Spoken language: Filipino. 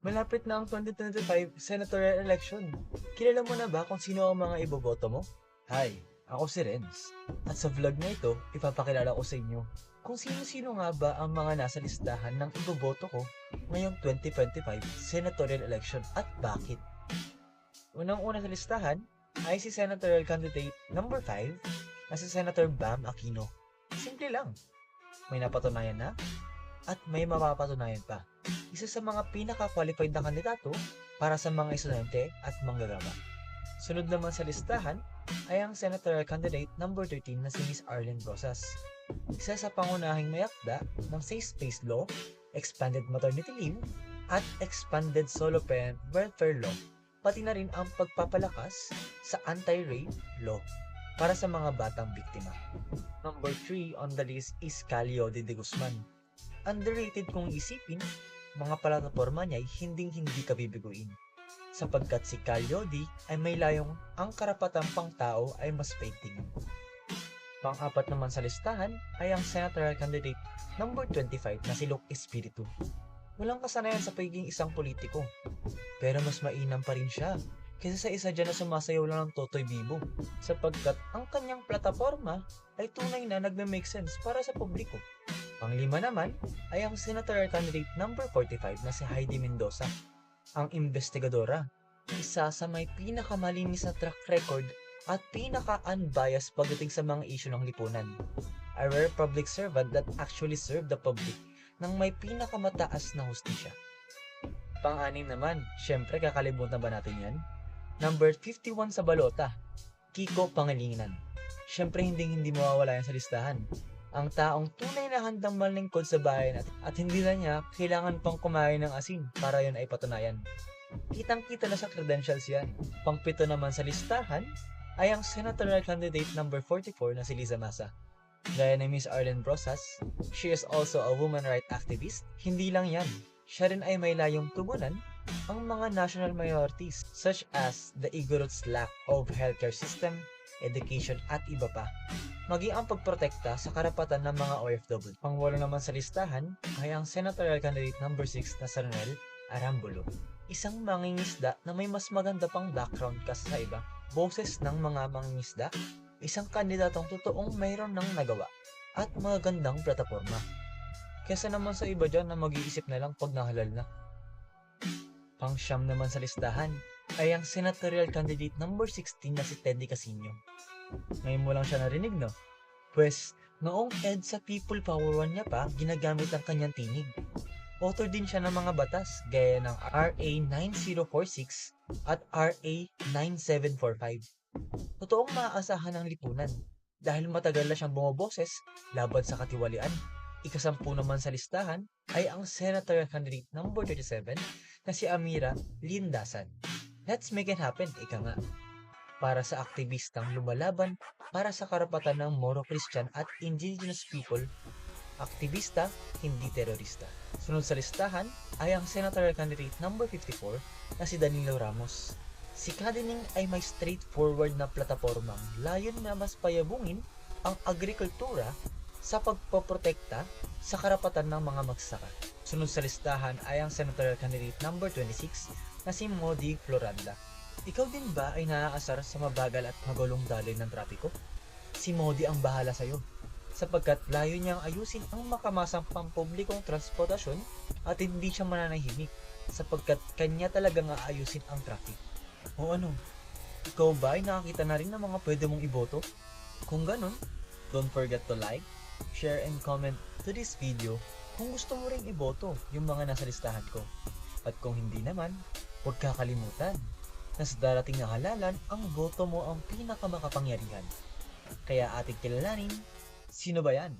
Malapit na ang 2025 senatorial election. Kilala mo na ba kung sino ang mga iboboto mo? Hi, ako si Renz. At sa vlog na ito, ipapakilala ko sa inyo kung sino-sino nga ba ang mga nasa listahan ng iboboto ko ngayong 2025 senatorial election at bakit. Unang-una sa listahan ay si senatorial candidate number 5 na si Senator Bam Aquino. Simple lang, may napatunayan na at may mapapatunayan pa. Isa sa mga pinaka-qualified na kandidato para sa mga estudyante at manggagawa. Sunod naman sa listahan ay ang senatorial candidate number 13 na si Ms. Arlene Rosas. Isa sa pangunahing mayakda ng safe space law, expanded maternity leave, at expanded solo parent welfare law, pati na rin ang pagpapalakas sa anti-rape law para sa mga batang biktima. Number 3 on the list is Calio de Guzman. Underrated kung isipin, mga plataforma niya ay hinding-hindi kabibiguin. Sapagkat si Calyodi ay may layong ang karapatang pangtao ay mas paigtingin. Pang-apat naman sa listahan ay ang senatorial candidate number 25 na si Luke Espiritu. Walang kasanayan sa pagiging isang politiko, pero mas mainam pa rin siya kaysa sa isa dyan na sumasayaw lang ng Totoy Bibo, sapagkat ang kanyang plataforma ay tunay na nagme-make sense para sa publiko. Panglima naman ay ang senatorial candidate number 45 na si Heidi Mendoza, ang investigadora, isa sa may pinakamalinis na track record at pinaka-unbiased pagdating sa mga issue ng lipunan. A rare public servant that actually served the public ng may pinakamataas na hustisya. Pang-anim naman, syempre kakalimutan ba natin yan? Number 51 sa balota, Kiko Pangilinan. Syempre hindi mawawala yan sa listahan. Ang taong tunay na handang manlingkod sa bayan at hindi na niya kailangan pang kumain ng asin para yun ay patunayan. Kitang-kita na sa credentials yan. Pangpito naman sa listahan ay ang senatorial candidate number 44 na si Liza Masa. Gaya ni Ms. Arlene Rosas, she is also a woman rights activist. Hindi lang yan, siya rin ay may layong tugunan ang mga national minorities such as the ignorance lack of healthcare system, education at iba pa. Maging ang pagprotekta sa karapatan ng mga OFW. Pangwalo naman sa listahan ay ang senatorial candidate number 6 na si Ronel Arambulo. Isang mangingisda na may mas maganda pang background kasi sa iba. Boses ng mga mangingisda, isang kandidatong totoong mayroon ng nagawa at magagandang plataforma. Kesa naman sa iba dyan na mag-iisip na lang pag nahalal na. Pang-siyam naman sa listahan ay ang senatorial candidate number 16 na si Teddy Casino. Ngayon mo lang siya narinig, no? Pwes, noong EDSA People Power 1 niya pa, ginagamit ang kanyang tinig. Author din siya ng mga batas gaya ng RA 9046 at RA 9745. Totoong maaasahan ng lipunan dahil matagal na siyang bumoboses laban sa katiwalian. Ikasampu naman sa listahan ay ang senatorial candidate number 37 na si Amira Lindasan. Let's make it happen, ika nga. Para sa aktivistang lumalaban para sa karapatan ng Moro-Christian at indigenous people, aktivista, hindi terorista. Sunod sa listahan ay ang senatorial candidate number 54 na si Danilo Ramos. Si Kadining ay may straightforward na platapormang layon na mas payabungin ang agrikultura sa pagpoprotekta sa karapatan ng mga magsasaka. Sunod sa listahan ay ang senatorial candidate number 26 na si Modi Floranda. Ikaw din ba ay naaasar sa mabagal at magulong daloy ng trapiko? Si Modi ang bahala sa'yo, sapagkat layo niyang ayusin ang makamasang pampublikong transportasyon at hindi siya mananahimik, sapagkat kanya talagang aayusin ang traffic. O ano, ikaw ba ay nakakita na rin ng mga pwede mong iboto? Kung ganun, don't forget to like, share and comment to this video kung gusto mo ring iboto yung mga nasa listahan ko. At kung hindi naman, huwag kakalimutan na sa darating na halalan, ang boto mo ang pinakamakapangyarihan. Kaya ating kilalanin, sino ba yan?